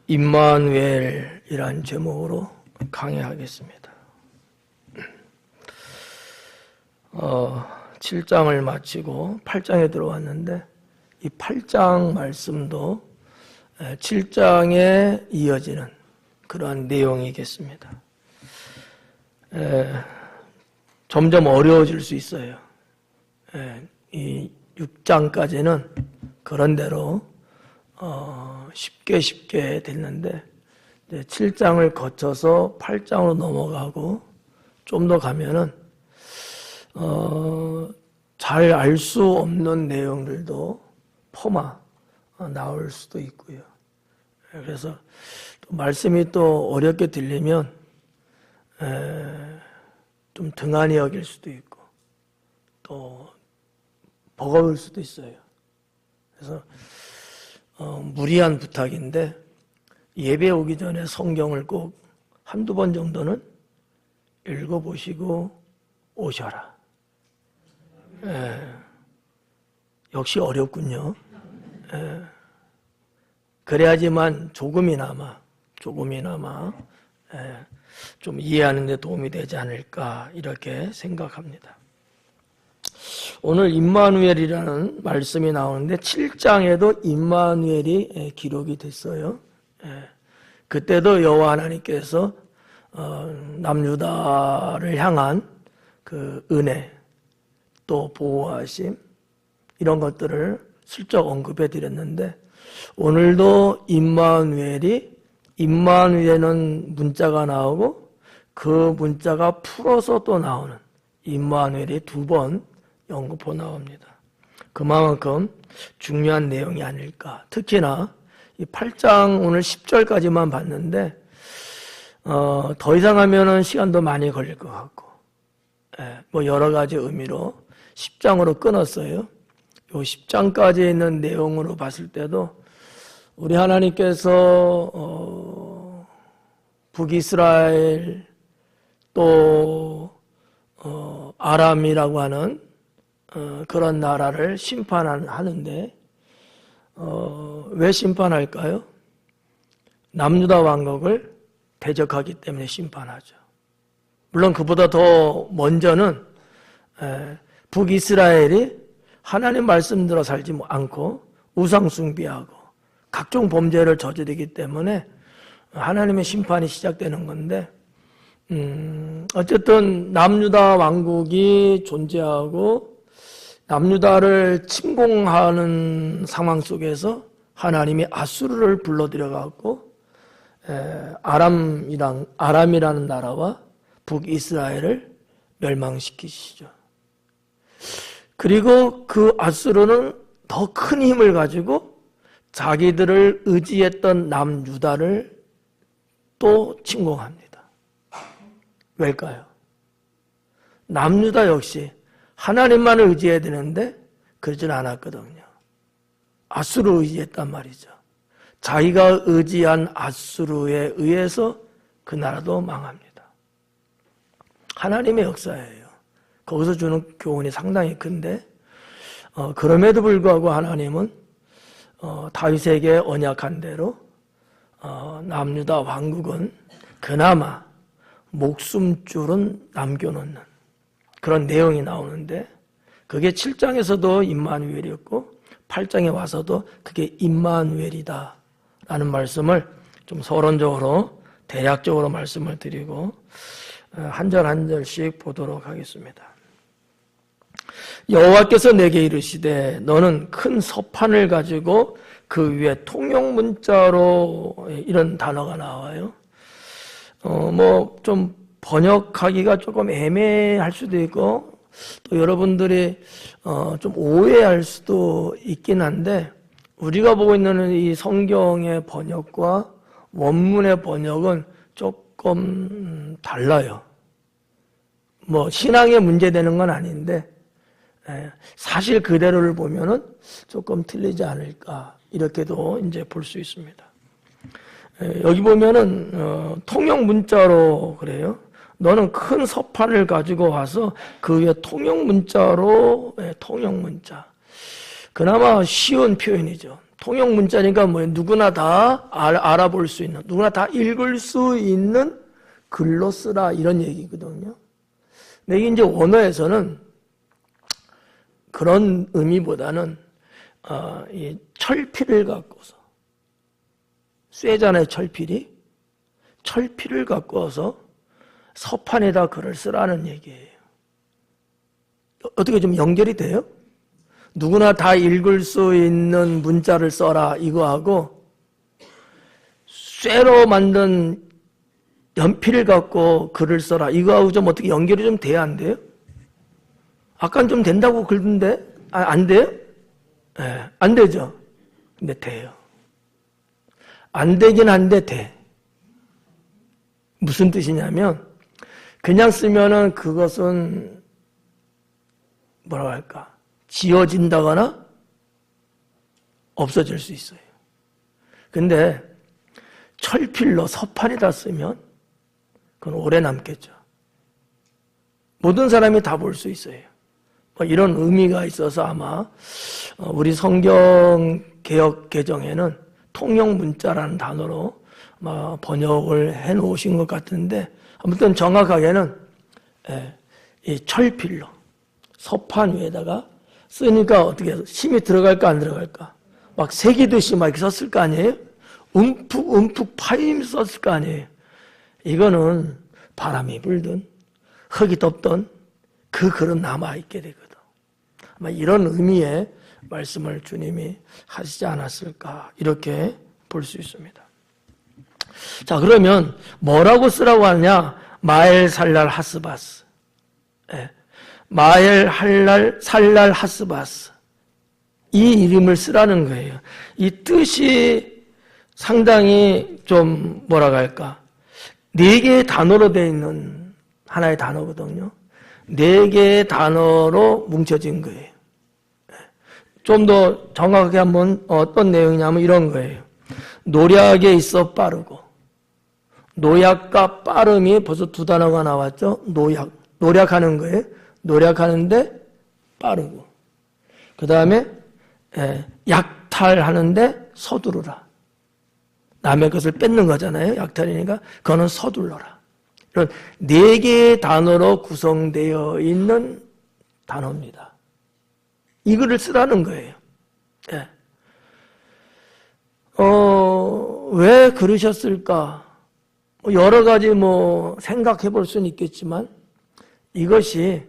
임마누엘이란 제목으로 강의하겠습니다. 7장을 마치고 8장에 들어왔는데 이 8장 말씀도 7장에 이어지는 그러한 내용이겠습니다. 점점 어려워질 수 있어요. 이 6장까지는 그런대로 쉽게 됐는데 7장을 거쳐서 8장으로 넘어가고 좀 더 가면은 잘 알 수 없는 내용들도 포마 나올 수도 있고요. 그래서 또 말씀이 또 어렵게 들리면 좀 등한히 여길 수도 있고 또 버거울 수도 있어요. 그래서 무리한 부탁인데 예배 오기 전에 성경을 꼭 한두 번 정도는 읽어보시고 오셔라. 역시 어렵군요. 그래야지만 조금이나마 좀 이해하는 데 도움이 되지 않을까 이렇게 생각합니다. 오늘 임마누엘이라는 말씀이 나오는데 7장에도 임마누엘이 기록이 됐어요. 그때도 여호와 하나님께서 남유다를 향한 그 은혜 또 보호하심 이런 것들을 슬쩍 언급해 드렸는데 오늘도 임마누엘은 문자가 나오고 그 문자가 풀어서 또 나오는 임마누엘이 두 번 연거푸 나옵니다. 그만큼 중요한 내용이 아닐까. 특히나 이 8장 오늘 10절까지만 봤는데 더 이상 하면은 시간도 많이 걸릴 것 같고 뭐 여러 가지 의미로 10장으로 끊었어요. 요 10장까지 있는 내용으로 봤을 때도 우리 하나님께서 북이스라엘 또 아람이라고 하는 그런 나라를 심판하는데 왜 심판할까요? 남유다 왕국을 대적하기 때문에 심판하죠. 물론 그보다 더 먼저는 북이스라엘이 하나님 말씀대로 살지 않고 우상 숭배하고 각종 범죄를 저지르기 때문에 하나님의 심판이 시작되는 건데 어쨌든 남유다 왕국이 존재하고 남유다를 침공하는 상황 속에서 하나님이 아수르를 불러들여 갖고 아람이라는 나라와 북이스라엘을 멸망시키시죠. 그리고 그 아수르는 더 큰 힘을 가지고 자기들을 의지했던 남유다를 또 침공합니다. 왜일까요? 남유다 역시 하나님만을 의지해야 되는데 그러진 않았거든요. 아수르 의지했단 말이죠. 자기가 의지한 아수르에 의해서 그 나라도 망합니다. 하나님의 역사예요. 거기서 주는 교훈이 상당히 큰데 그럼에도 불구하고 하나님은 다윗에게 언약한 대로 남유다 왕국은 그나마 목숨줄은 남겨놓는 그런 내용이 나오는데 그게 7장에서도 임마누엘이었고 8장에 와서도 그게 임마누엘이다 라는 말씀을 좀 서론적으로 대략적으로 말씀을 드리고 한 절 한 절씩 보도록 하겠습니다. 여호와께서 내게 이르시되 너는 큰 서판을 가지고 그 위에 통용 문자로 이런 단어가 나와요. 뭐 좀 번역하기가 조금 애매할 수도 있고 또 여러분들이 좀 오해할 수도 있긴 한데 우리가 보고 있는 이 성경의 번역과 원문의 번역은 조금 달라요. 뭐 신앙에 문제되는 건 아닌데 사실 그대로를 보면은 조금 틀리지 않을까 이렇게도 이제 볼 수 있습니다. 여기 보면은 통용 문자로 그래요. 너는 큰 서판을 가지고 와서 그 위에 통용 문자로 통용 문자. 그나마 쉬운 표현이죠. 통용 문자니까 뭐예요? 누구나 다 알아볼 수 있는, 누구나 다 읽을 수 있는 글로 쓰라 이런 얘기거든요. 근데 이게 이제 원어에서는 그런 의미보다는 이 철필을 갖고서, 쇠잖아요, 철필을 갖고서 서판에다 글을 쓰라는 얘기예요. 어떻게 좀 연결이 돼요? 누구나 다 읽을 수 있는 문자를 써라 이거하고, 쇠로 만든 연필을 갖고 글을 써라 이거하고 좀 어떻게 연결이 좀 돼야 안 돼요? 아까는 좀 된다고 그러던데 안 돼요? 네, 안 되죠. 근데 돼요. 안 되긴 한데 돼. 무슨 뜻이냐면 그냥 쓰면은 그것은 뭐라고 할까? 지워진다거나 없어질 수 있어요. 근데 철필로 서판에다 쓰면 그건 오래 남겠죠. 모든 사람이 다 볼 수 있어요. 이런 의미가 있어서 아마 우리 성경 개역 개정에는 통용 문자라는 단어로 번역을 해 놓으신 것 같은데, 아무튼 정확하게는 이 철필로 서판 위에다가 쓰니까 어떻게 힘이 들어갈까 안 들어갈까? 막 새기듯이 막 이렇게 썼을 거 아니에요? 움푹 파이면서 썼을 거 아니에요? 이거는 바람이 불든 흙이 덮던 그 글은 남아있게 되거든. 아마 이런 의미의 말씀을 주님이 하시지 않았을까 이렇게 볼 수 있습니다. 자, 그러면 뭐라고 쓰라고 하느냐? 마엘 살랄 하스바스. 마엘 할랄 살랄 하스바스. 이 이름을 쓰라는 거예요. 이 뜻이 상당히 좀 뭐라고 할까? 4개의 단어로 되어 있는 하나의 단어거든요. 4개의 단어로 뭉쳐진 거예요. 좀 더 정확하게 한번 어떤 내용이냐면 이런 거예요. 노략에 있어 빠르고. 노약과 빠름이 벌써 2단어가 나왔죠. 노략하는 거예요. 노략하는데 빠르고. 그 다음에 약탈하는데 서두르라. 남의 것을 뺏는 거잖아요. 약탈이니까 그거는 서둘러라. 이런 4개의 단어로 구성되어 있는 단어입니다. 이 글을 쓰라는 거예요. 왜 그러셨을까? 여러 가지 생각해 볼 수는 있겠지만, 이것이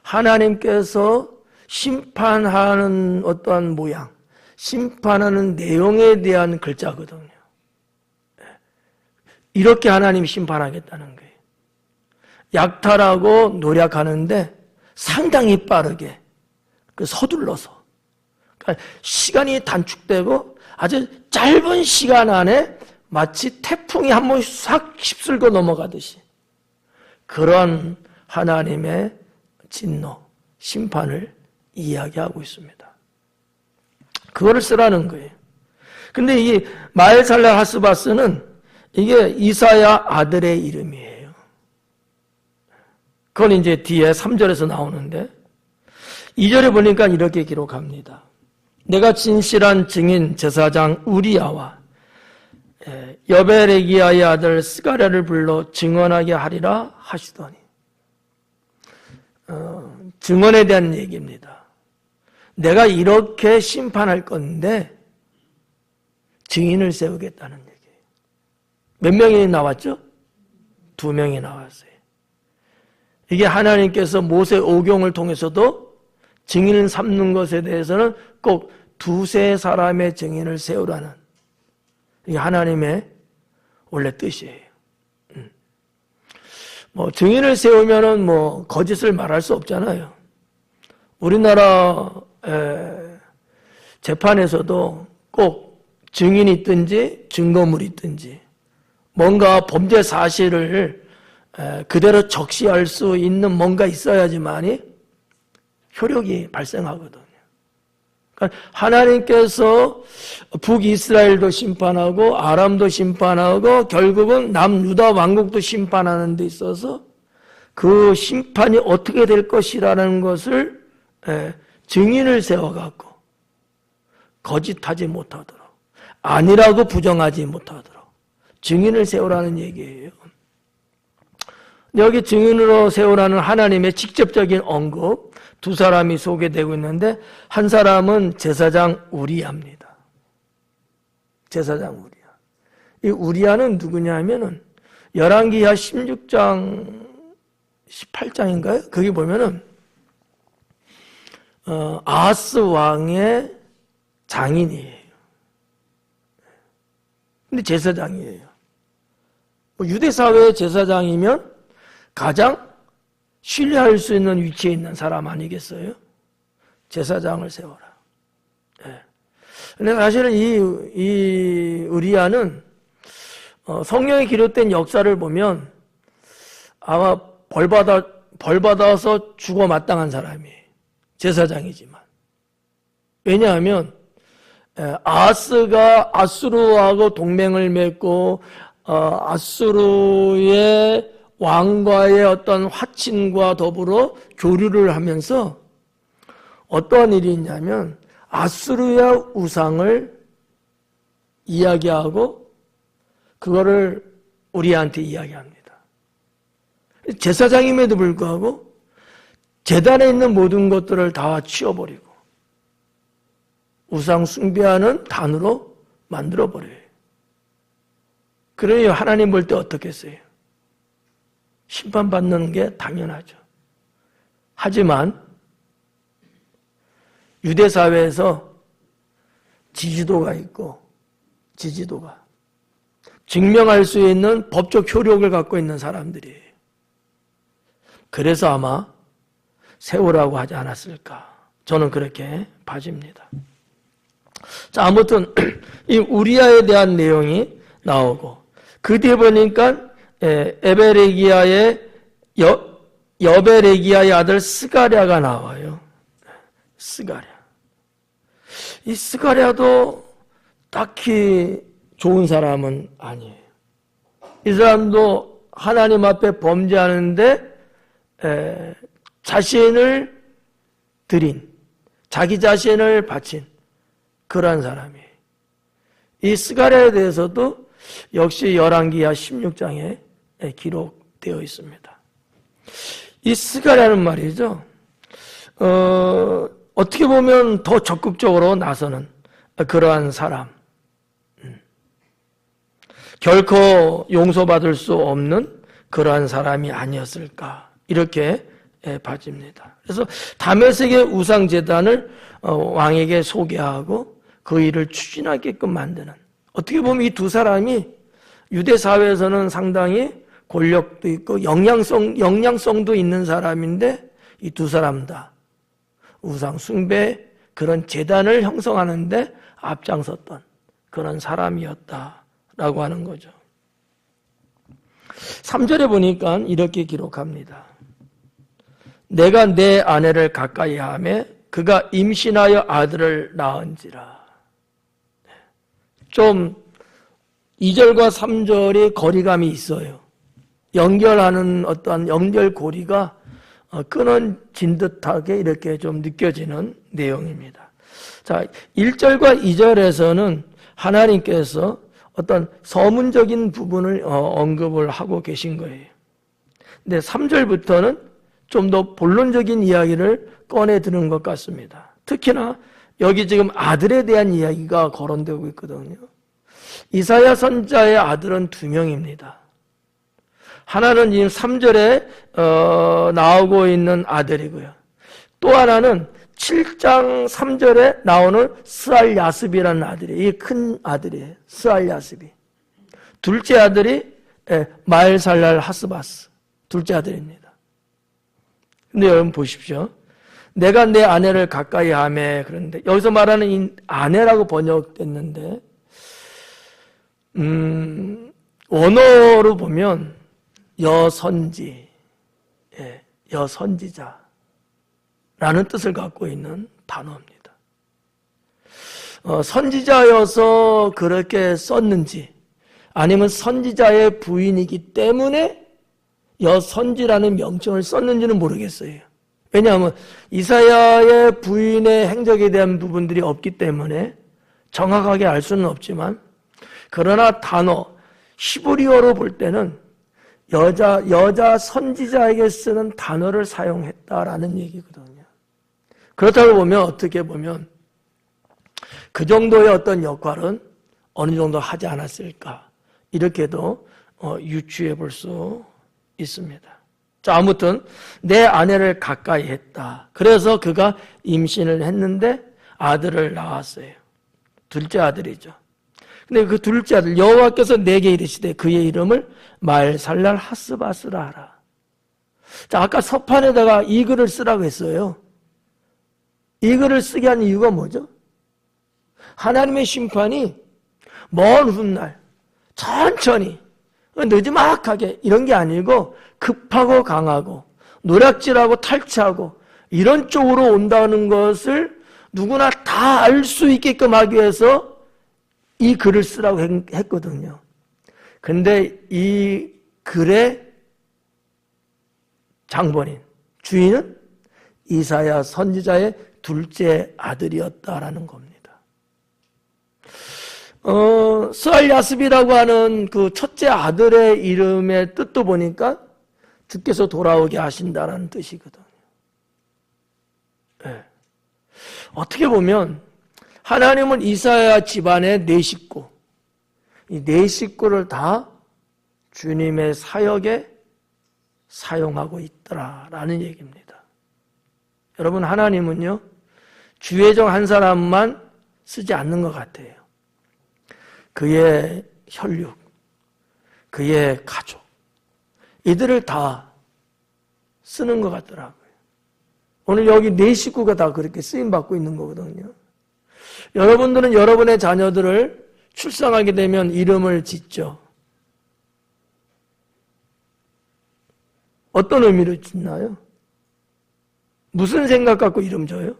하나님께서 심판하는 어떠한 모양, 심판하는 내용에 대한 글자거든요. 이렇게 하나님이 심판하겠다는 거예요. 약탈하고 노력하는데 상당히 빠르게, 서둘러서. 그러니까 시간이 단축되고 아주 짧은 시간 안에 마치 태풍이 한 번 싹 휩쓸고 넘어가듯이 그런 하나님의 진노, 심판을 이야기하고 있습니다. 그거를 쓰라는 거예요. 근데 이 마엘살랄 하스바스는 이게 이사야 아들의 이름이에요. 그건 이제 뒤에 3절에서 나오는데 2절에 보니까 이렇게 기록합니다. 내가 진실한 증인 제사장 우리야와 여베레기야의 아들 스가랴를 불러 증언하게 하리라 하시더니, 증언에 대한 얘기입니다. 내가 이렇게 심판할 건데 증인을 세우겠다는 얘기예요. 몇 명이 나왔죠? 2명이 나왔어요. 이게 하나님께서 모세 오경을 통해서도 증인을 삼는 것에 대해서는 꼭 2-3 증인을 세우라는, 이게 하나님의 원래 뜻이에요. 증인을 세우면은 거짓을 말할 수 없잖아요. 우리나라 재판에서도 꼭 증인이 있든지 증거물이 있든지 뭔가 범죄 사실을 그대로 적시할 수 있는 뭔가 있어야지만이 효력이 발생하거든요. 그러니까 하나님께서 북이스라엘도 심판하고 아람도 심판하고 결국은 남유다 왕국도 심판하는 데 있어서 그 심판이 어떻게 될 것이라는 것을 증인을 세워갖고 거짓하지 못하도록, 아니라고 부정하지 못하도록 증인을 세우라는 얘기예요. 여기 증인으로 세우라는 하나님의 직접적인 언급 두 사람이 소개되고 있는데, 한 사람은 제사장 우리야입니다. 제사장 우리야. 이 우리야는 누구냐면은 열왕기하 16장 18장인가요? 거기 보면은 아하스 왕의 장인이에요. 근데 제사장이에요. 유대 사회의 제사장이면 가장 신뢰할 수 있는 위치에 있는 사람 아니겠어요? 제사장을 세워라. 네. 근데 사실은 이 의리야는 성경에 기록된 역사를 보면 아마 벌받아서 죽어 마땅한 사람이에요. 제사장이지만. 왜냐하면 아하스가 아수르하고 동맹을 맺고 아수르의 왕과의 어떤 화친과 더불어 교류를 하면서 어떠한 일이 있냐면 아수르의 우상을 이야기하고 그거를 우리한테 이야기합니다. 제사장임에도 불구하고 제단에 있는 모든 것들을 다 치워버리고 우상 숭배하는 단으로 만들어버려요. 그러니 하나님 볼 때 어떻겠어요? 심판받는 게 당연하죠. 하지만 유대 사회에서 지지도가 있고 지지도가 증명할 수 있는 법적 효력을 갖고 있는 사람들이에요. 그래서 아마 세우라고 하지 않았을까, 저는 그렇게 봐집니다. 자, 아무튼 이 우리야에 대한 내용이 나오고 그 뒤에 보니까 여베레기야의 아들 스가랴가 나와요. 스가랴. 이 스가랴도 딱히 좋은 사람은 아니에요. 이 사람도 하나님 앞에 범죄하는데 자신을 드린, 자기 자신을 바친 그러한 사람이에요. 이 스가랴에 대해서도 역시 열왕기하 16장에 기록되어 있습니다. 이 스가랴는 말이죠, 어떻게 보면 더 적극적으로 나서는 그러한 사람, 결코 용서받을 수 없는 그러한 사람이 아니었을까, 이렇게 봐집니다. 그래서 다메섹의 우상제단을 왕에게 소개하고 그 일을 추진하게끔 만드는, 어떻게 보면 이 두 사람이 유대 사회에서는 상당히 권력도 있고 영향성도 있는 사람인데, 이 두 사람 다 우상 숭배 그런 제단을 형성하는데 앞장섰던 그런 사람이었다라고 하는 거죠. 3절에 보니까 이렇게 기록합니다. 내가 내 아내를 가까이 하며 그가 임신하여 아들을 낳은지라. 좀 2절과 3절의 거리감이 있어요. 연결하는 어떤 연결고리가 끊어진 듯하게 이렇게 좀 느껴지는 내용입니다. 자, 1절과 2절에서는 하나님께서 어떤 서문적인 부분을 언급을 하고 계신 거예요. 근데 3절부터는 좀 더 본론적인 이야기를 꺼내 드는 것 같습니다. 특히나 여기 지금 아들에 대한 이야기가 거론되고 있거든요. 이사야 선지자의 아들은 2명입니다. 하나는 지금 3절에 나오고 있는 아들이고요. 또 하나는 7장 3절에 나오는 스알야습이라는 아들이에요. 이게 큰 아들이에요. 스알야습이. 둘째 아들이 마엘살랄 하스바스. 둘째 아들입니다. 근데 여러분 보십시오. 내가 내 아내를 가까이 하매, 그런데 여기서 말하는 이 아내라고 번역됐는데 원어로 보면 여선지, 여선지자라는 뜻을 갖고 있는 단어입니다. 선지자여서 그렇게 썼는지 아니면 선지자의 부인이기 때문에 여선지라는 명칭을 썼는지는 모르겠어요. 왜냐하면 이사야의 부인의 행적에 대한 부분들이 없기 때문에 정확하게 알 수는 없지만, 그러나 단어 히브리어로 볼 때는 여자 선지자에게 쓰는 단어를 사용했다라는 얘기거든요. 그렇다고 보면 어떻게 보면 그 정도의 어떤 역할은 어느 정도 하지 않았을까, 이렇게도 유추해 볼 수 있습니다. 자, 아무튼 내 아내를 가까이 했다. 그래서 그가 임신을 했는데 아들을 낳았어요. 둘째 아들이죠. 근데 그 둘째 아들 여호와께서 내게 이르시되 그의 이름을 말살랄 하스바스라 하라. 자, 아까 서판에다가 이 글을 쓰라고 했어요. 이 글을 쓰게 한 이유가 뭐죠? 하나님의 심판이 먼 훗날 천천히 느지막하게 이런 게 아니고 급하고 강하고 노략질하고 탈취하고 이런 쪽으로 온다는 것을 누구나 다 알 수 있게끔 하기 위해서 이 글을 쓰라고 했거든요. 근데 이 글의 장본인, 주인은 이사야 선지자의 둘째 아들이었다라는 겁니다. 스알야스비라고 하는 그 첫째 아들의 이름의 뜻도 보니까 주께서 돌아오게 하신다라는 뜻이거든요. 네. 어떻게 보면 하나님은 이사야 집안의 네 식구, 이 네 식구를 다 주님의 사역에 사용하고 있더라라는 얘기입니다. 여러분, 하나님은요, 주의종 한 사람만 쓰지 않는 것 같아요. 그의 혈육, 그의 가족, 이들을 다 쓰는 것 같더라고요. 오늘 여기 네 식구가 다 그렇게 쓰임받고 있는 거거든요. 여러분들은 여러분의 자녀들을 출산하게 되면 이름을 짓죠. 어떤 의미로 짓나요? 무슨 생각 갖고 이름 줘요?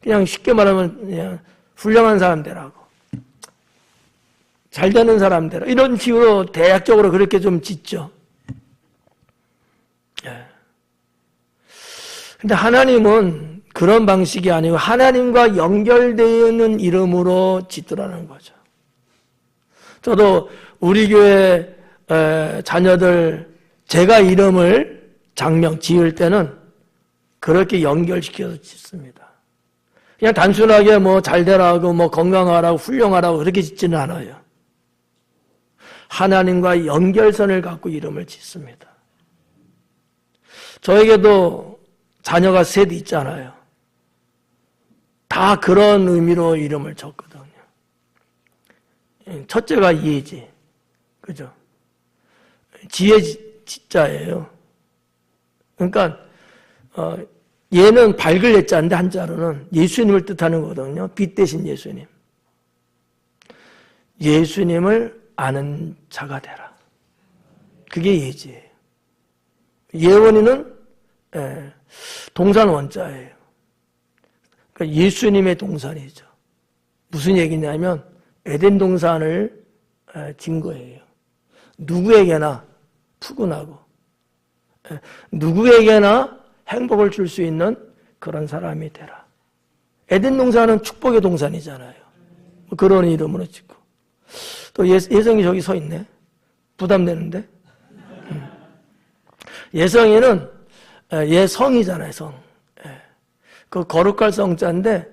그냥 쉽게 말하면 그냥 훌륭한 사람 되라고, 잘 되는 사람 되라, 이런 식으로 대략적으로 그렇게 좀 짓죠. 근데 하나님은 그런 방식이 아니고 하나님과 연결되어 있는 이름으로 짓더라는 거죠. 저도 우리 교회 자녀들 제가 이름을 장명 지을 때는 그렇게 연결시켜서 짓습니다. 그냥 단순하게 뭐 잘되라고 뭐 건강하라고 훌륭하라고 그렇게 짓지는 않아요. 하나님과 연결선을 갖고 이름을 짓습니다. 저에게도 자녀가 셋 있잖아요. 다 그런 의미로 이름을 줬거든요. 첫째가 이해지, 그죠? 지혜 지자예요. 그러니까 얘는 밝을 예자인데 한자로는 예수님을 뜻하는 거거든요. 빛 대신 예수님. 예수님을 아는 자가 되라. 그게 예지예요. 예원이는 동산 원자예요. 그러니까 예수님의 동산이죠. 무슨 얘기냐면 에덴 동산을 진 거예요. 누구에게나 푸근하고 누구에게나 행복을 줄 수 있는 그런 사람이 되라. 에덴 동산은 축복의 동산이잖아요. 그런 이름으로 짓고. 또 예성이 저기 서 있네. 부담되는데. 예성이는 예성이잖아요. 성. 그 거룩할 성자인데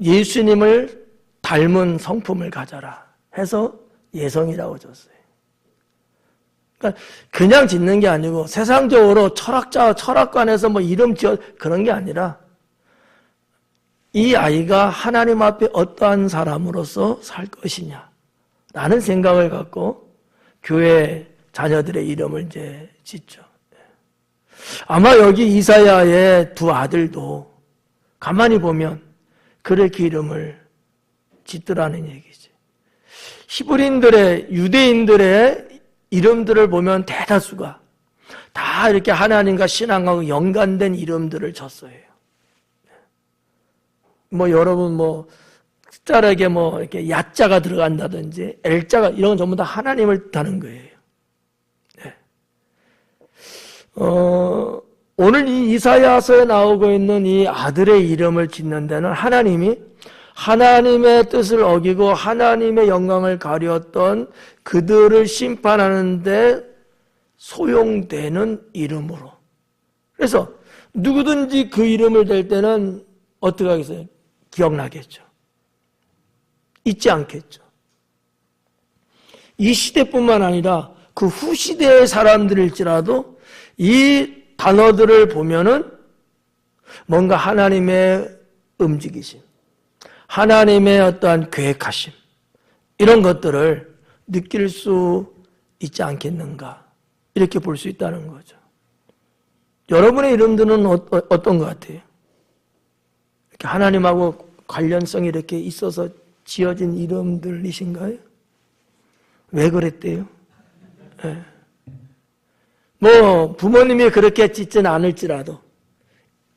예수님을 닮은 성품을 가져라 해서 예성이라고 줬어요. 그러니까 그냥 짓는 게 아니고 세상적으로 철학관에서 뭐 이름 지어 그런 게 아니라 이 아이가 하나님 앞에 어떠한 사람으로서 살 것이냐라는 생각을 갖고 교회 자녀들의 이름을 이제 짓죠. 아마 여기 이사야의 두 아들도 가만히 보면 그렇게 이름을 짓더라는 얘기지. 히브리인들의, 유대인들의 이름들을 보면 대다수가 다 이렇게 하나님과 신앙하고 연관된 이름들을 졌어요. 뭐 여러분 뭐 숫자락에 뭐 이렇게 야자가 들어간다든지 L자가 이런 건 전부 다 하나님을 뜻하는 거예요. 네. 오늘 이 이사야서에 나오고 있는 이 아들의 이름을 짓는 데는 하나님이 하나님의 뜻을 어기고 하나님의 영광을 가렸던 그들을 심판하는데 소용되는 이름으로. 그래서 누구든지 그 이름을 댈 때는 어떻게 하겠어요? 기억나겠죠. 잊지 않겠죠. 이 시대뿐만 아니라 그 후시대의 사람들일지라도 이 단어들을 보면은 뭔가 하나님의 움직이심, 하나님의 어떠한 계획하심, 이런 것들을 느낄 수 있지 않겠는가, 이렇게 볼 수 있다는 거죠. 여러분의 이름들은 어떤 것 같아요? 이렇게 하나님하고 관련성이 이렇게 있어서 지어진 이름들이신가요? 왜 그랬대요? 네. 뭐 부모님이 그렇게 짓지는 않을지라도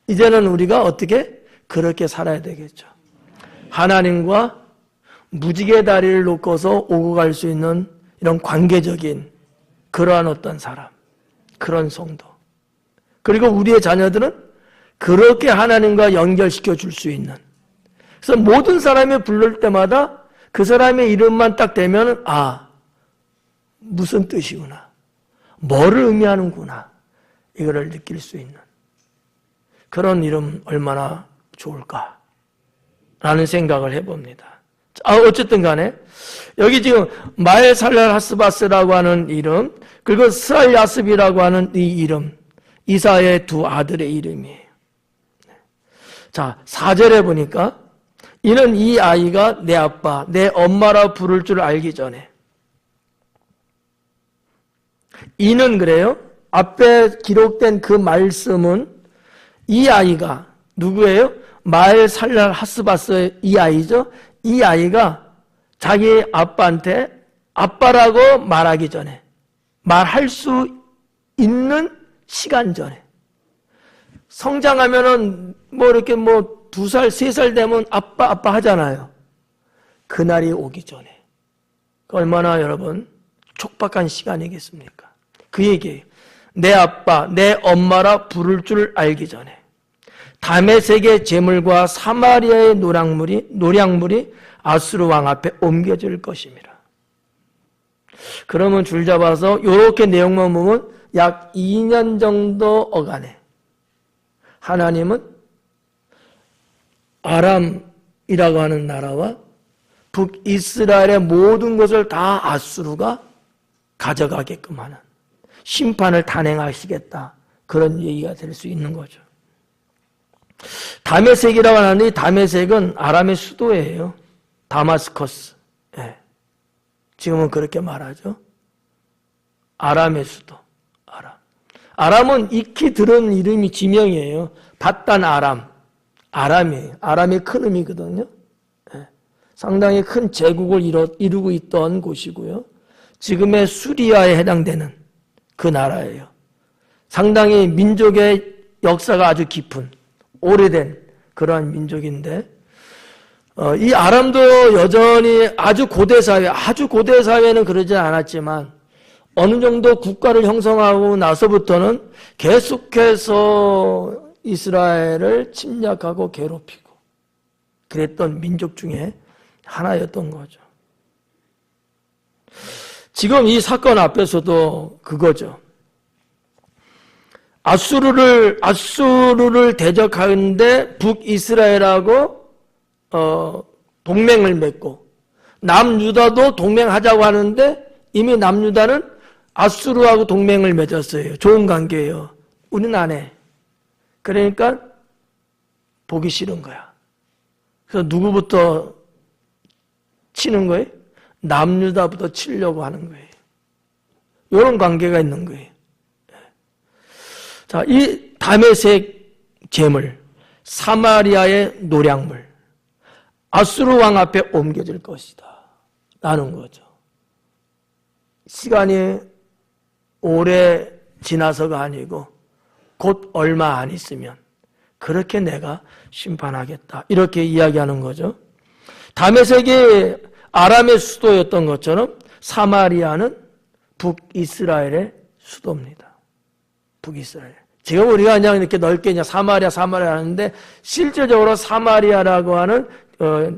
이제는 우리가 어떻게 그렇게 살아야 되겠죠. 하나님과 무지개 다리를 놓고서 오고 갈 수 있는 이런 관계적인 그러한 어떤 사람, 그런 성도, 그리고 우리의 자녀들은 그렇게 하나님과 연결시켜 줄 수 있는, 그래서 모든 사람이 부를 때마다 그 사람의 이름만 딱 대면 무슨 뜻이구나, 뭐를 의미하는구나, 이거를 느낄 수 있는 그런 이름 얼마나 좋을까 라는 생각을 해봅니다. 어쨌든 간에 여기 지금 마엘살랄하스바스라고 하는 이름, 그리고 스알야습이라고 하는 이 이름, 이사의 두 아들의 이름이에요. 자, 4절에 보니까 이는 이 아이가 내 아빠, 내 엄마라 부를 줄 알기 전에, 이는 그래요. 앞에 기록된 그 말씀은 이 아이가 누구예요? 마엘살랄하스바스의 이 아이죠. 이 아이가 자기 아빠한테 아빠라고 말하기 전에, 말할 수 있는 시간 전에, 성장하면은 뭐 이렇게 뭐 2살, 3살 되면 아빠 하잖아요. 그날이 오기 전에. 얼마나 여러분 촉박한 시간이겠습니까? 그 얘기예요. 내 아빠, 내 엄마라 부를 줄 알기 전에 다메섹의 제물과 사마리아의 노량물이 아수르 왕 앞에 옮겨질 것입니다. 그러면 줄 잡아서 이렇게 내용만 보면 약 2년 정도 어간에 하나님은 아람이라고 하는 나라와 북이스라엘의 모든 것을 다 아수르가 가져가게끔 하는 심판을 단행하시겠다, 그런 얘기가 될 수 있는 거죠. 다메섹이라고 하는 이 다메섹은 아람의 수도예요. 다마스커스. 예. 지금은 그렇게 말하죠. 아람의 수도. 아람은 익히 들은 이름이 지명이에요. 바단 아람. 아람이에요. 아람의 큰 의미거든요. 예. 상당히 큰 제국을 이루고 있던 곳이고요. 지금의 수리아에 해당되는 그 나라예요. 상당히 민족의 역사가 아주 깊은, 오래된 그러한 민족인데, 이 아람도 여전히 아주 고대 사회는 그러지 않았지만 어느 정도 국가를 형성하고 나서부터는 계속해서 이스라엘을 침략하고 괴롭히고 그랬던 민족 중에 하나였던 거죠. 지금 이 사건 앞에서도 그거죠. 아수르를 대적하는데 북이스라엘하고 동맹을 맺고 남유다도 동맹하자고 하는데 이미 남유다는 아수르하고 동맹을 맺었어요. 좋은 관계예요. 우리는 안 해. 그러니까 보기 싫은 거야. 그래서 누구부터 치는 거예요? 남유다부터 치려고 하는 거예요. 이런 관계가 있는 거예요. 자, 이 다메섹 제물, 사마리아의 노량물, 아수르 왕 앞에 옮겨질 것이다 라는 거죠. 시간이 오래 지나서가 아니고 곧 얼마 안 있으면 그렇게 내가 심판하겠다, 이렇게 이야기하는 거죠. 다메섹이 아람의 수도였던 것처럼 사마리아는 북이스라엘의 수도입니다. 북이스라엘. 지금 우리가 그냥 이렇게 넓게 그냥 사마리아 하는데 실질적으로 사마리아라고 하는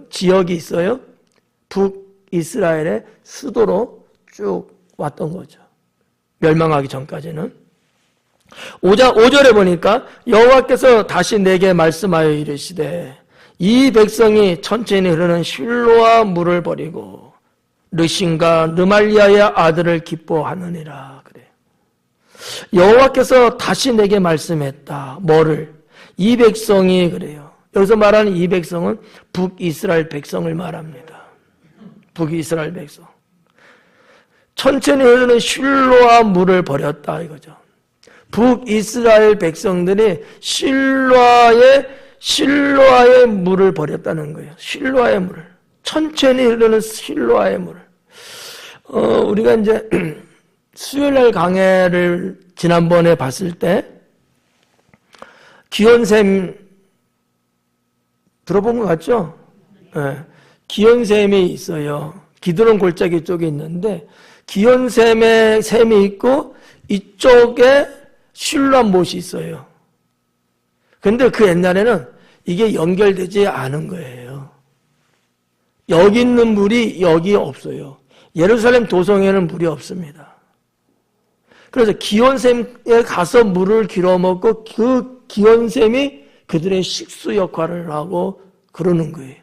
지역이 있어요. 북이스라엘의 수도로 쭉 왔던 거죠. 멸망하기 전까지는. 5절에 보니까 여호와께서 다시 내게 말씀하여 이르시되 이 백성이 천천히 흐르는 실로아 물을 버리고 르신과 르말리아의 아들을 기뻐하느니라. 그래. 여호와께서 다시 내게 말씀했다. 뭐를? 이 백성이 그래요. 여기서 말하는 이 백성은 북이스라엘 백성을 말합니다. 북이스라엘 백성. 천천히 흐르는 실로아 물을 버렸다 이거죠. 북이스라엘 백성들이 실로아의 물을 버렸다는 거예요. 실로아의 물을. 천천히 흐르는 실로아의 물을. 우리가 이제 수요일날 강해를 지난번에 봤을 때 기원샘 들어본 것 같죠? 네. 기원샘이 있어요. 기드론 골짜기 쪽에 있는데 기원샘의 샘이 있고 이쪽에 실로아 못이 있어요. 근데 그 옛날에는 이게 연결되지 않은 거예요. 여기 있는 물이 여기 없어요. 예루살렘 도성에는 물이 없습니다. 그래서 기원샘에 가서 물을 길어먹고 그 기원샘이 그들의 식수 역할을 하고 그러는 거예요.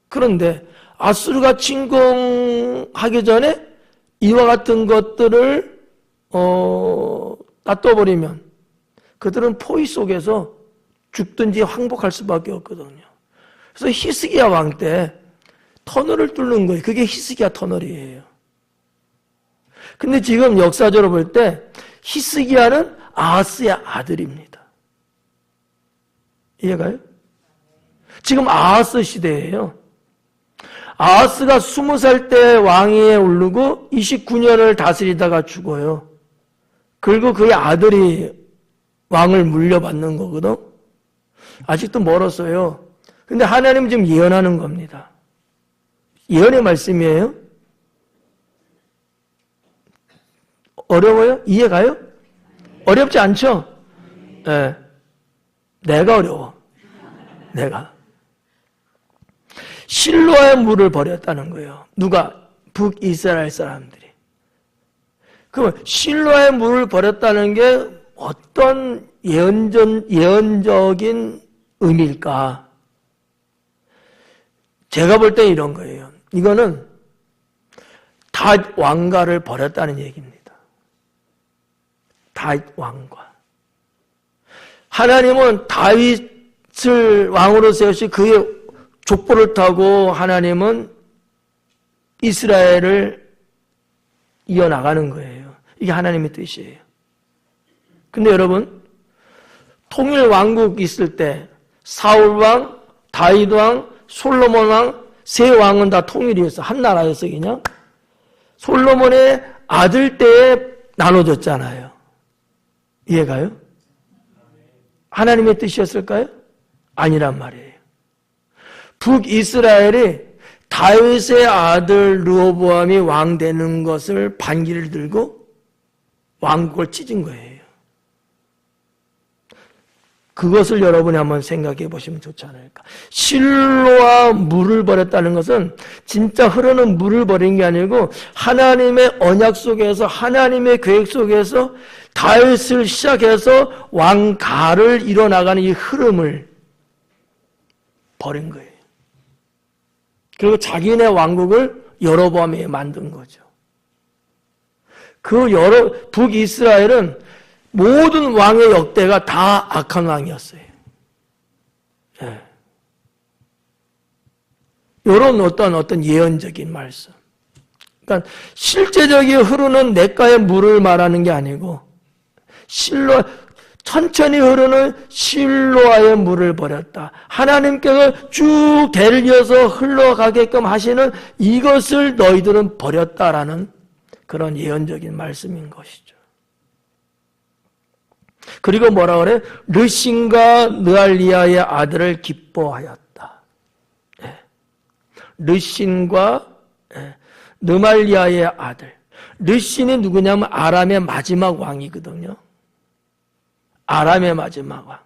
그런데 아수르가 침공하기 전에 이와 같은 것들을 놔둬버리면 그들은 포위 속에서 죽든지 항복할 수밖에 없거든요. 그래서 히스기야 왕 때 터널을 뚫는 거예요. 그게 히스기야 터널이에요. 근데 지금 역사적으로 볼 때 히스기야는 아하스의 아들입니다. 이해가요? 지금 아하스 시대예요. 아하스가 20살 때 왕위에 오르고 29년을 다스리다가 죽어요. 그리고 그의 아들이 왕을 물려받는 거거든. 아직도 멀었어요. 근데 하나님은 지금 예언하는 겁니다. 예언의 말씀이에요. 어려워요? 이해가요? 어렵지 않죠? 네. 내가 어려워. 내가. 실로아의 물을 버렸다는 거예요. 누가? 북이스라엘 사람들이. 그럼 실로아의 물을 버렸다는 게 어떤 예언적인 의미일까? 제가 볼 때 이런 거예요. 이거는 다윗 왕가를 버렸다는 얘기입니다. 다윗 왕과. 하나님은 다윗을 왕으로 세우시 그의 족보를 타고 하나님은 이스라엘을 이어나가는 거예요. 이게 하나님의 뜻이에요. 근데 여러분, 통일 왕국 있을 때 사울 왕, 다윗 왕, 솔로몬 왕, 세 왕은 다 통일이었어. 한 나라였어 그냥. 솔로몬의 아들 때에 나눠졌잖아요. 이해가요? 하나님의 뜻이었을까요? 아니란 말이에요. 북이스라엘이 다윗의 아들 르호보암이 왕 되는 것을 반기를 들고 왕국을 찢은 거예요. 그것을 여러분이 한번 생각해 보시면 좋지 않을까. 실로아 물을 버렸다는 것은 진짜 흐르는 물을 버린 게 아니고 하나님의 언약 속에서 하나님의 계획 속에서 다윗을 시작해서 왕가를 이뤄나가는 이 흐름을 버린 거예요. 그리고 자기네 왕국을 여로보암이 만든 거죠. 북이스라엘은 모든 왕의 역대가 다 악한 왕이었어요. 예. 이런 어떤 예언적인 말씀. 그러니까 실제적인 흐르는 냇가의 물을 말하는 게 아니고 천천히 흐르는 실로아의 물을 버렸다. 하나님께서 쭉 대를 이어서 흘러가게끔 하시는 이것을 너희들은 버렸다라는 그런 예언적인 말씀인 것이죠. 그리고 뭐라 그래? 르신과 느알리아의 아들을 기뻐하였다. 르신과 느말리아의 아들. 르신이 누구냐면 아람의 마지막 왕이거든요. 아람의 마지막 왕.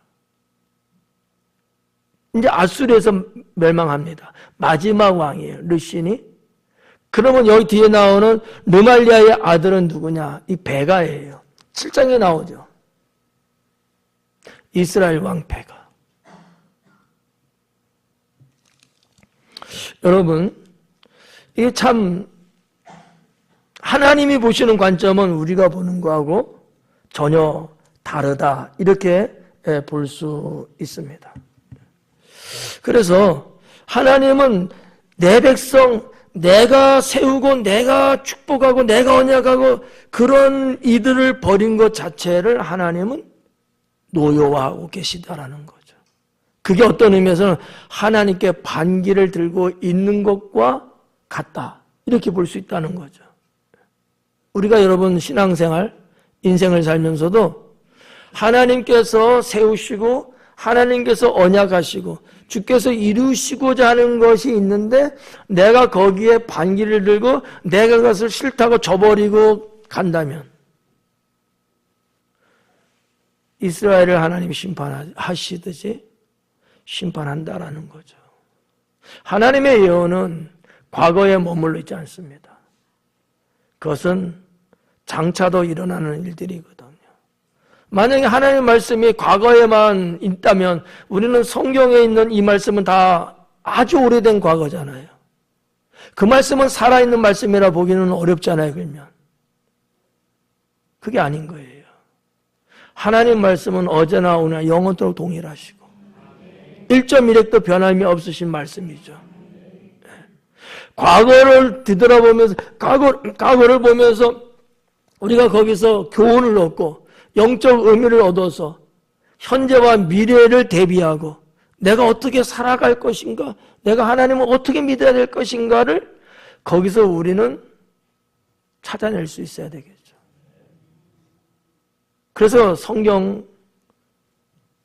이제 아수르에서 멸망합니다. 마지막 왕이에요. 르신이. 그러면 여기 뒤에 나오는 르말리아의 아들은 누구냐? 이 베가예요. 7장에 나오죠. 이스라엘 왕 베가. 여러분, 이게 참 하나님이 보시는 관점은 우리가 보는 거하고 전혀 다르다, 이렇게 볼 수 있습니다. 그래서 하나님은 내 백성, 내가 세우고 내가 축복하고 내가 언약하고 그런 이들을 버린 것 자체를 하나님은 노여워하고 계시다라는 거죠. 그게 어떤 의미에서는 하나님께 반기를 들고 있는 것과 같다, 이렇게 볼 수 있다는 거죠. 우리가 여러분 신앙생활, 인생을 살면서도 하나님께서 세우시고 하나님께서 언약하시고 주께서 이루시고자 하는 것이 있는데 내가 거기에 반기를 들고 내가 그것을 싫다고 저버리고 간다면 이스라엘을 하나님이 심판하시듯이 심판한다라는 거죠. 하나님의 예언은 과거에 머물러 있지 않습니다. 그것은 장차도 일어나는 일들이거든요. 만약에 하나님의 말씀이 과거에만 있다면 우리는 성경에 있는 이 말씀은 다 아주 오래된 과거잖아요. 그 말씀은 살아있는 말씀이라 보기는 어렵잖아요, 그러면. 그게 아닌 거예요. 하나님 말씀은 어제나 오늘 영원토록 동일하시고 1.1핵도 변함이 없으신 말씀이죠. 과거를 뒤돌아보면서 과거를 보면서 우리가 거기서 교훈을 얻고 영적 의미를 얻어서 현재와 미래를 대비하고 내가 어떻게 살아갈 것인가, 내가 하나님을 어떻게 믿어야 될 것인가를 거기서 우리는 찾아낼 수 있어야 되겠죠. 그래서 성경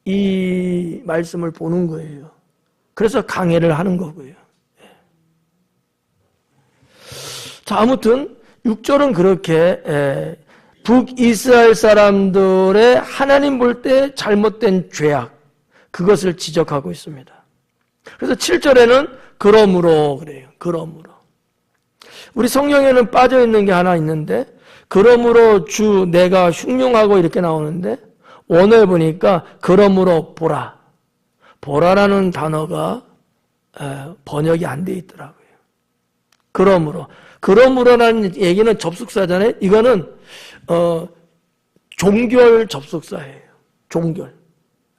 이 말씀을 보는 거예요. 그래서 강해를 하는 거고요. 자, 아무튼 6절은 그렇게 북이스라엘 사람들의 하나님 볼 때 잘못된 죄악, 그것을 지적하고 있습니다. 그래서 7절에는 그러므로 그래요. 그러므로. 우리 성경에는 빠져 있는 게 하나 있는데 그러므로 주 내가 흉흉하고 이렇게 나오는데 오늘 보니까 그러므로 보라. 보라라는 단어가 번역이 안 돼 있더라고요. 그러므로라는 얘기는 접속사잖아요. 이거는 종결 접속사예요. 종결.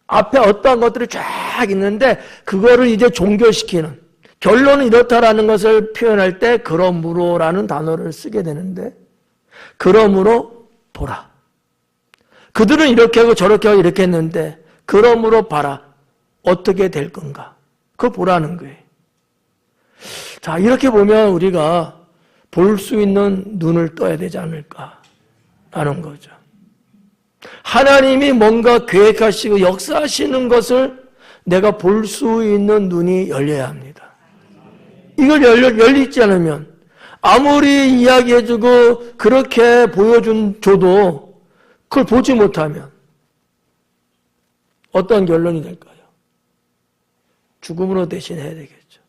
앞에 어떠한 것들이 쫙 있는데 그거를 이제 종결시키는, 결론은 이렇다라는 것을 표현할 때 그러므로라는 단어를 쓰게 되는데 그러므로 보라. 그들은 이렇게 하고 저렇게 하고 이렇게 했는데 그러므로 봐라. 어떻게 될 건가? 그거 보라는 거예요. 자, 이렇게 보면 우리가 볼 수 있는 눈을 떠야 되지 않을까라는 거죠. 하나님이 뭔가 계획하시고 역사하시는 것을 내가 볼 수 있는 눈이 열려야 합니다. 이걸 열리지 않으면 아무리 이야기해주고 그렇게 줘도 그걸 보지 못하면 어떤 결론이 될까요? 죽음으로 대신해야 되겠죠.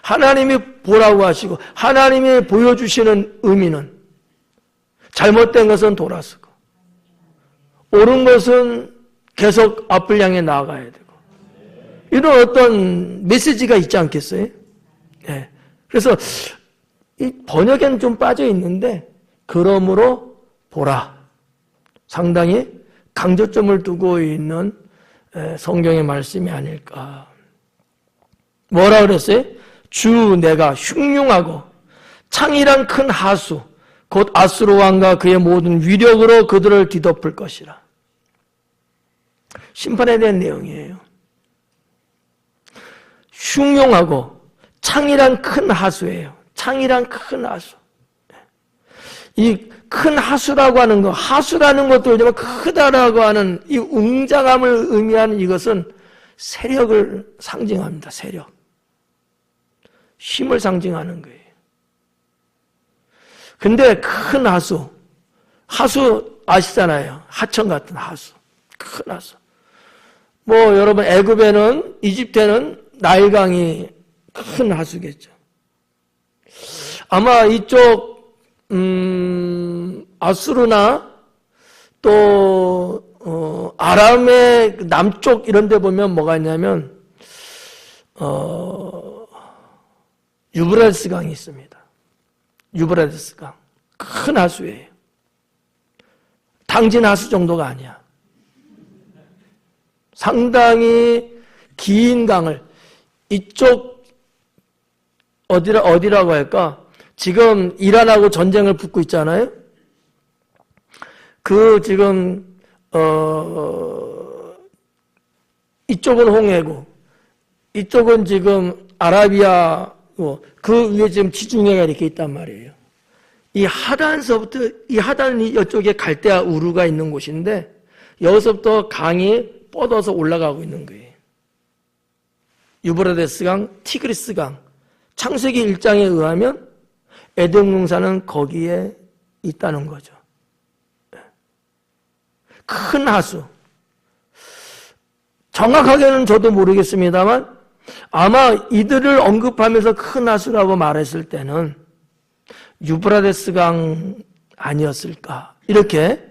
하나님이 보라고 하시고 하나님이 보여주시는 의미는 잘못된 것은 돌아서고 옳은 것은 계속 앞을 향해 나아가야 되고 이런 어떤 메시지가 있지 않겠어요? 네. 그래서 이 번역에는 좀 빠져 있는데 그러므로 보라. 상당히 강조점을 두고 있는 성경의 말씀이 아닐까. 뭐라 그랬어요? 주 내가 흉흉하고 창이란 큰 하수 곧 아수르 왕과 그의 모든 위력으로 그들을 뒤덮을 것이라. 심판에 대한 내용이에요. 흉흉하고 창이란 큰 하수예요. 창이란 큰 하수. 이 큰 하수라고 하는 거, 하수라는 것도 요즘 크다라고 하는 이 웅장함을 의미하는 이것은 세력을 상징합니다. 세력. 힘을 상징하는 거예요. 근데 큰 하수 아시잖아요. 하천 같은 하수. 큰 하수. 뭐 여러분 애굽에는 이집트에는 나일강이 큰 하수겠죠. 아마 이쪽 아수르나 또 아람의 남쪽 이런 데 보면 뭐가 있냐면 유브라데스 강이 있습니다. 유브라데스 강. 큰 하수예요. 당진 하수 정도가 아니야. 상당히 긴 강을 이쪽 어디라고 할까? 지금 이란하고 전쟁을 붙고 있잖아요. 그 지금 이쪽은 홍해고 이쪽은 지금 아라비아 그 위에 지금 지중해가 이렇게 있단 말이에요. 이 하단서부터 이 하단이 이쪽에 갈대아 우르가 있는 곳인데 여기서부터 강이 뻗어서 올라가고 있는 거예요. 유브라데스 강, 티그리스 강. 창세기 1장에 의하면 에덴 동산은 거기에 있다는 거죠. 큰 하수. 정확하게는 저도 모르겠습니다만 아마 이들을 언급하면서 큰 하수라고 말했을 때는 유브라데스 강 아니었을까. 이렇게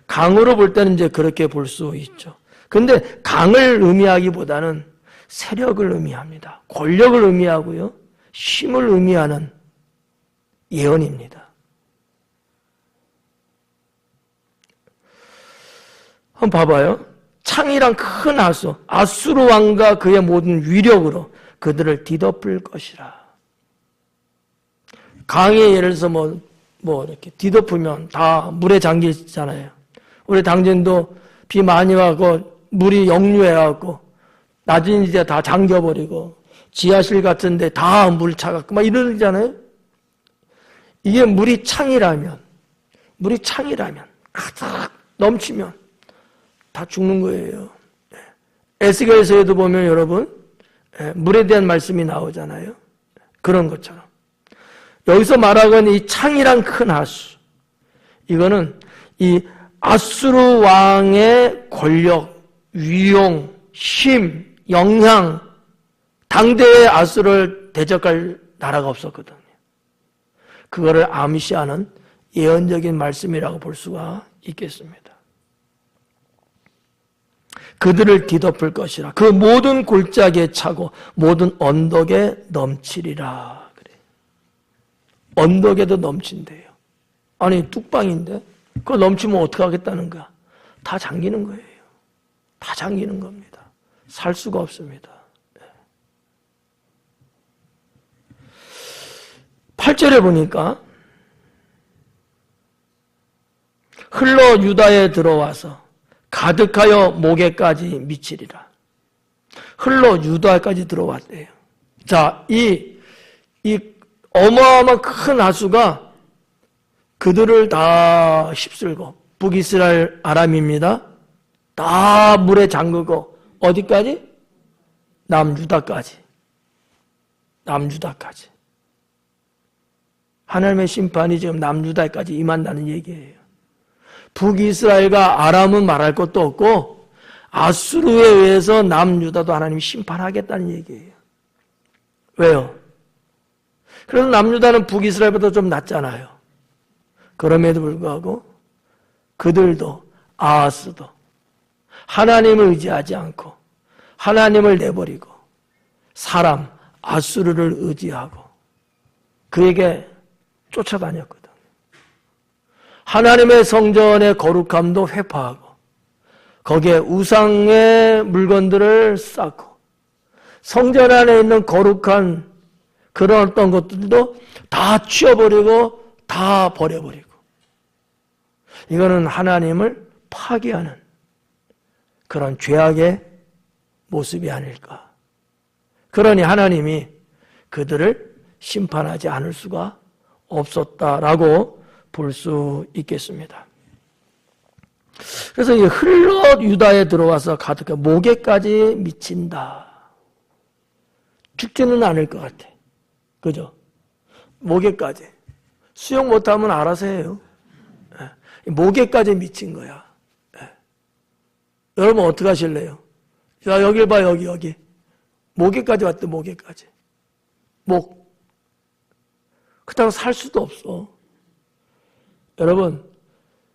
강으로 볼 때는 이제 그렇게 볼 수 있죠. 근데 강을 의미하기보다는 세력을 의미합니다. 권력을 의미하고요. 힘을 의미하는 예언입니다. 한번 봐봐요. 창이란 큰 하수, 아수르 왕과 그의 모든 위력으로 그들을 뒤덮을 것이라. 강에 예를 들어서 뭐 이렇게 뒤덮으면 다 물에 잠겨 있잖아요. 우리 당진도 비 많이 와고 물이 역류해갖고 낮은 이제 다 잠겨버리고 지하실 같은데 다 물 차갖고 막 이러잖아요. 이게 물이 창이라면 가득 넘치면 다 죽는 거예요. 에스겔서에도 보면 여러분 물에 대한 말씀이 나오잖아요. 그런 것처럼 여기서 말하건 이 창이란 큰 하수, 이거는 이 아수르 왕의 권력, 위용, 힘, 영향, 당대의 아수르를 대적할 나라가 없었거든요. 그거를 암시하는 예언적인 말씀이라고 볼 수가 있겠습니다. 그들을 뒤덮을 것이라. 그 모든 골짜기에 차고 모든 언덕에 넘치리라. 그래. 언덕에도 넘친대요. 아니 뚝방인데 그거 넘치면 어떻게 하겠다는 거야? 다 잠기는 거예요. 다 잠기는 겁니다. 살 수가 없습니다. 8절에 보니까 흘러 유다에 들어와서 가득하여 목에까지 미치리라. 흘러 유다까지 들어왔대요. 자, 이 어마어마한 큰 하수가 그들을 다 휩쓸고 북이스라엘 아람입니다. 다 물에 잠그고 어디까지? 남유다까지. 하나님의 심판이 지금 남유다까지 임한다는 얘기예요. 북이스라엘과 아람은 말할 것도 없고 아수르에 의해서 남유다도 하나님이 심판하겠다는 얘기예요. 왜요? 그래서 남유다는 북이스라엘보다 좀 낫잖아요. 그럼에도 불구하고 그들도 아하스도 하나님을 의지하지 않고 하나님을 내버리고 사람 아수르를 의지하고 그에게 쫓아다녔거든. 하나님의 성전의 거룩함도 회파하고 거기에 우상의 물건들을 쌓고 성전 안에 있는 거룩한 그런 어떤 것들도 다 치워버리고 다 버려버리고 이거는 하나님을 파괴하는 그런 죄악의 모습이 아닐까. 그러니 하나님이 그들을 심판하지 않을 수가 없었다라고 볼 수 있겠습니다. 그래서 이 흘러 유다에 들어와서 가득해 목에까지 미친다. 죽지는 않을 것 같아. 그죠? 목에까지. 수영 못하면 알아서 해요. 목에까지 미친 거야. 여러분 어떻게 하실래요? 자, 여길 봐, 여기. 목에까지 왔대, 목에까지. 목. 그렇다고 살 수도 없어. 여러분,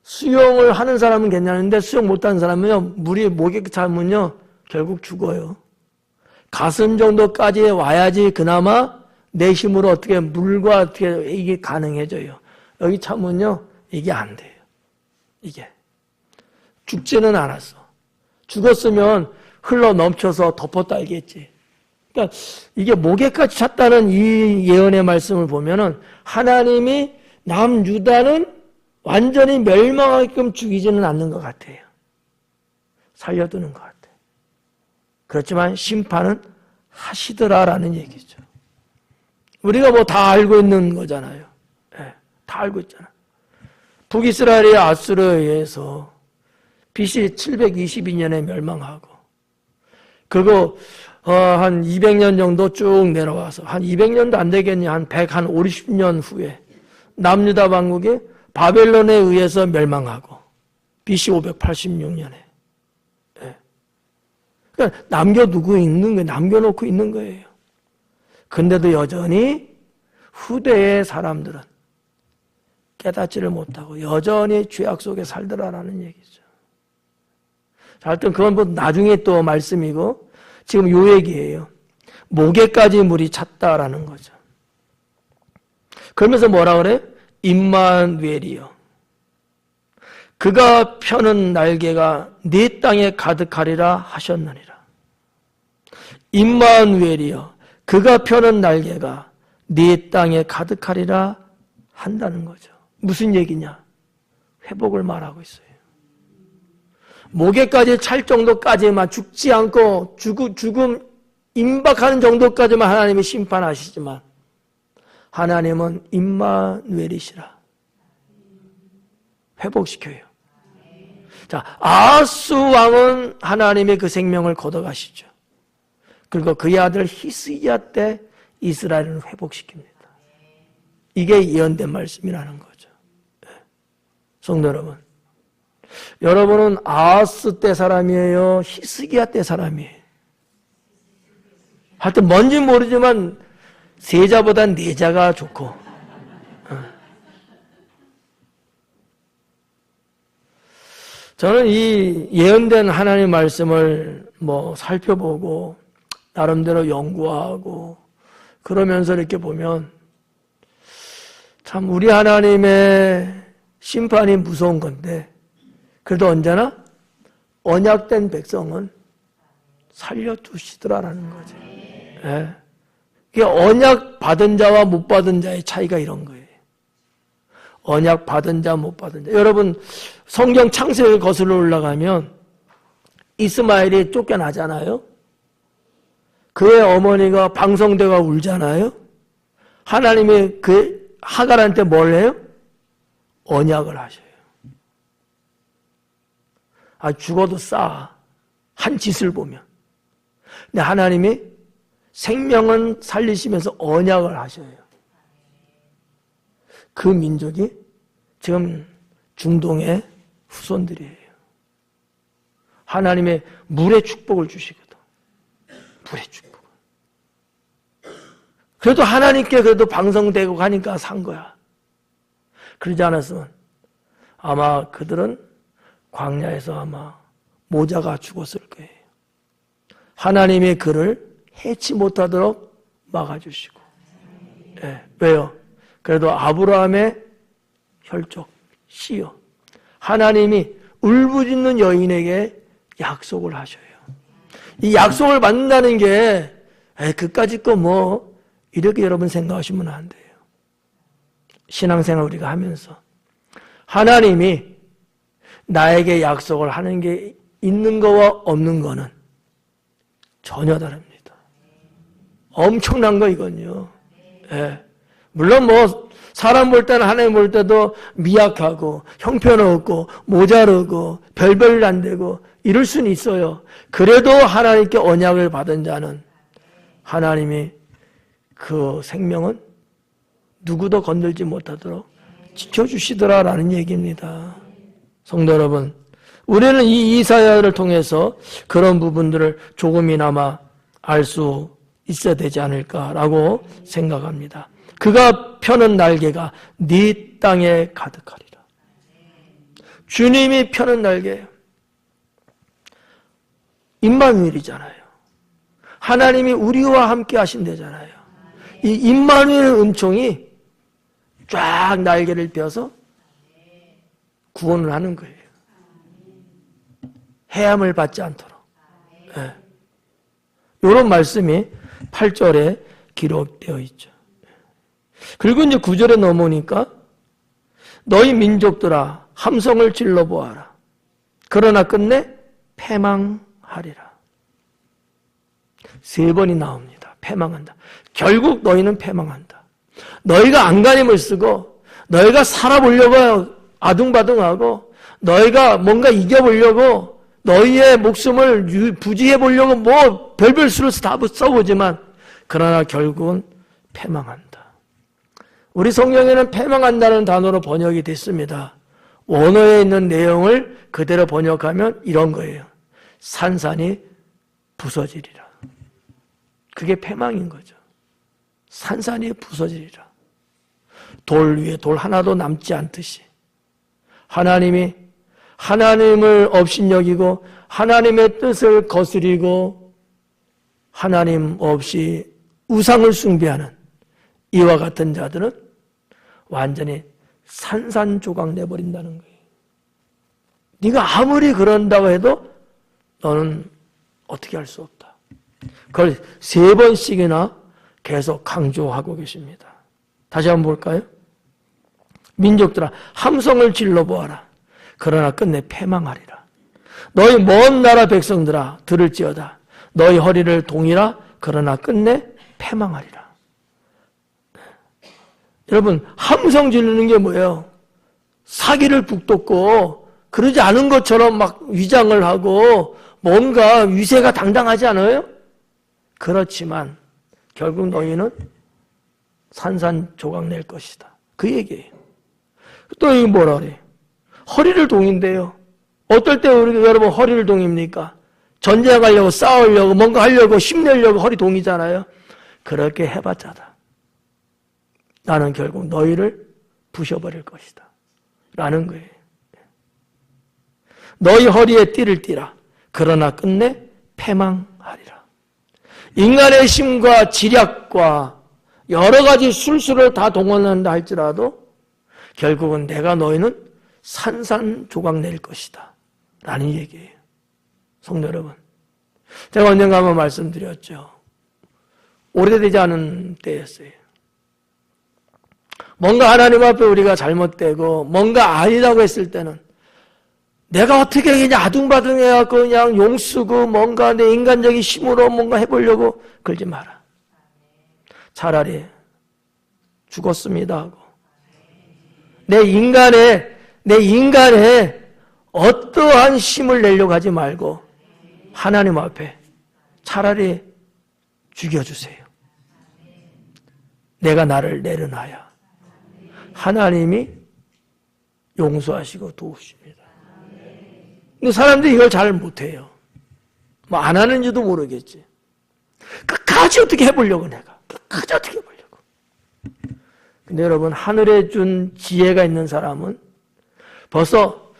수영을 하는 사람은 괜찮은데 수영 못하는 사람은요, 물이 목에 차면요, 결국 죽어요. 가슴 정도까지 와야지 그나마 내 힘으로 어떻게 물과 어떻게 이게 가능해져요. 여기 차면요, 이게 안 돼요. 이게. 죽지는 않았어. 죽었으면 흘러 넘쳐서 덮었다 알겠지. 그러니까 이게 목에까지 찼다는 이 예언의 말씀을 보면은 하나님이 남유다는 완전히 멸망하게끔 죽이지는 않는 것 같아요. 살려두는 것 같아요. 그렇지만 심판은 하시더라라는 얘기죠. 우리가 뭐 다 알고 있는 거잖아요. 네, 다 알고 있잖아. 북이스라엘이 아수르에 의해서 BC 722년에 멸망하고, 그리고 한 200년 정도 쭉 내려와서 한 200년도 안 되겠니? 한 150년 후에 남유다 왕국이 바벨론에 의해서 멸망하고 BC 586년에. 네. 그러니까 남겨두고 있는 거예요. 남겨놓고 있는 거예요. 근데도 여전히 후대의 사람들은 깨닫지를 못하고 여전히 죄악 속에 살더라라는 얘기죠. 자, 하여튼 그건 뭐 나중에 또 말씀이고 지금 요 얘기예요. 목에까지 물이 찼다라는 거죠. 그러면서 뭐라 그래? 임마누엘이요. 그가 펴는 날개가 네 땅에 가득하리라 하셨느니라. 임마누엘이요. 그가 펴는 날개가 네 땅에 가득하리라 한다는 거죠. 무슨 얘기냐? 회복을 말하고 있어요. 목에까지 찰 정도까지만 죽지 않고 죽음 임박하는 정도까지만 하나님이 심판하시지만 하나님은 임마누엘이시라. 회복시켜요. 자, 아하스 왕은 하나님의 그 생명을 걷어가시죠. 그리고 그의 아들 히스기야 때 이스라엘을 회복시킵니다. 이게 예언된 말씀이라는 거죠. 성도 여러분, 여러분은 아하스 때 사람이에요? 히스기야 때 사람이에요? 하여튼 뭔지 모르지만 세자보단 네자가 좋고. 저는 이 예언된 하나님의 말씀을 뭐 살펴보고 나름대로 연구하고 그러면서 이렇게 보면 참 우리 하나님의 심판이 무서운 건데 그래도 언제나 언약된 백성은 살려두시더라라는 거죠. 예. 이게 언약 받은 자와 못 받은 자의 차이가 이런 거예요. 언약 받은 자, 못 받은 자. 여러분, 성경 창세기를 거슬러 올라가면 이스마엘이 쫓겨나잖아요. 그의 어머니가 방성대가 울잖아요. 하나님이 그 하갈한테 뭘 해요? 언약을 하셔요. 아, 죽어도 싸. 한 짓을 보면. 근데 하나님이 생명은 살리시면서 언약을 하셔요. 그 민족이 지금 중동의 후손들이에요. 하나님의 물의 축복을 주시거든. 물의 축복을. 그래도 하나님께 그래도 방성되고 가니까 산 거야. 그러지 않았으면 아마 그들은 광야에서 아마 모자가 죽었을 거예요. 하나님의 그를 해치 못하도록 막아주시고. 네. 왜요? 그래도 아브라함의 혈족, 씨요. 하나님이 울부짖는 여인에게 약속을 하셔요. 이 약속을 받는다는 게, 그까짓 거 뭐, 이렇게 여러분 생각하시면 안 돼요. 신앙생활 우리가 하면서. 하나님이 나에게 약속을 하는 게 있는 거와 없는 거는 전혀 다릅니다. 엄청난 거 이건요. 예. 물론 뭐 사람 볼 때는 하나님 볼 때도 미약하고 형편없고 모자르고 별별 안 되고 이럴 수는 있어요. 그래도 하나님께 언약을 받은 자는 하나님이 그 생명은 누구도 건들지 못하도록 지켜주시더라라는 얘기입니다. 성도 여러분, 우리는 이 이사야를 통해서 그런 부분들을 조금이나마 알 수 있어야 되지 않을까라고 생각합니다. 그가 펴는 날개가 네 땅에 가득하리라. 주님이 펴는 날개, 임마누엘이잖아요. 하나님이 우리와 함께 하신대잖아요. 이 임마누엘 은총이 쫙 날개를 펴서 구원을 하는 거예요. 해함을 받지 않도록. 네. 이런 말씀이 8절에 기록되어 있죠. 그리고 이제 9절에 넘어오니까 너희 민족들아 함성을 질러보아라. 그러나 끝내 패망하리라. 3번이 나옵니다. 패망한다. 결국 너희는 패망한다. 너희가 안간힘을 쓰고 너희가 살아보려고 아둥바둥하고 너희가 뭔가 이겨보려고 너희의 목숨을 부지해보려고 뭐 별별 수를 다 써보지만 그러나 결국은 패망한다. 우리 성경에는 패망한다는 단어로 번역이 됐습니다. 원어에 있는 내용을 그대로 번역하면 이런 거예요. 산산이 부서지리라. 그게 패망인 거죠. 산산이 부서지리라. 돌 위에 돌 하나도 남지 않듯이 하나님이 하나님을 업신여기고 하나님의 뜻을 거스리고 하나님 없이 우상을 숭배하는 이와 같은 자들은 완전히 산산조각 내버린다는 거예요. 네가 아무리 그런다고 해도 너는 어떻게 할 수 없다. 그걸 3번씩이나 계속 강조하고 계십니다. 다시 한번 볼까요? 민족들아 함성을 질러보아라. 그러나 끝내 패망하리라. 너희 먼 나라 백성들아 들을지어다. 너희 허리를 동이라. 그러나 끝내 패망하리라. 여러분 함성 지르는 게 뭐예요? 사기를 북돋고 그러지 않은 것처럼 막 위장을 하고 뭔가 위세가 당당하지 않아요? 그렇지만 결국 너희는 산산조각 낼 것이다. 그 얘기예요. 또 이게 뭐라 그래요? 허리를 동인대요. 어떨 때 우리 여러분 허리를 동입니까? 전쟁하려고 싸우려고 뭔가 하려고 힘내려고 허리 동이잖아요. 그렇게 해봤자다. 나는 결국 너희를 부셔버릴 것이다. 라는 거예요. 너희 허리에 띠를 띠라. 그러나 끝내 패망하리라. 인간의 힘과 지략과 여러 가지 술수를 다 동원한다 할지라도 결국은 내가 너희는 산산조각 낼 것이다. 라는 얘기예요. 성도 여러분. 제가 언젠가 한번 말씀드렸죠. 오래되지 않은 때였어요. 뭔가 하나님 앞에 우리가 잘못되고 뭔가 아니라고 했을 때는 내가 어떻게 그냥 아둥바둥해갖고 그냥 용쓰고 뭔가 내 인간적인 힘으로 뭔가 해보려고 그러지 마라. 차라리 죽었습니다 하고 내 인간에 어떠한 힘을 내려고 하지 말고 하나님 앞에 차라리 죽여주세요. 내가 나를 내려놔야 하나님이 용서하시고 도우십니다. 근데 사람들이 이걸 잘 못해요. 뭐 안 하는지도 모르겠지. 끝까지 어떻게 해보려고 내가. 끝까지 어떻게 해보려고. 근데 여러분 하늘에 준 지혜가 있는 사람은 벌써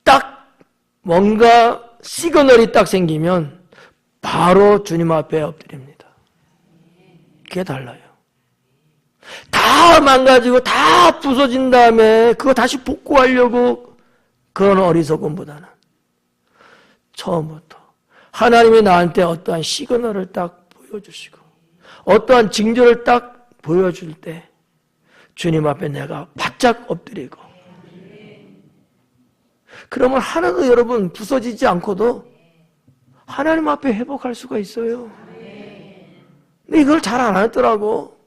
딱 뭔가 시그널이 딱 생기면 바로 주님 앞에 엎드립니다. 그게 달라요. 다 망가지고 다 부서진 다음에 그거 다시 복구하려고 그런 어리석음보다는 처음부터 하나님이 나한테 어떠한 시그널을 딱 보여주시고 어떠한 징조를 딱 보여줄 때 주님 앞에 내가 바짝 엎드리고 그러면 하나도 여러분 부서지지 않고도 하나님 앞에 회복할 수가 있어요. 근데 이걸 잘 안 하더라고.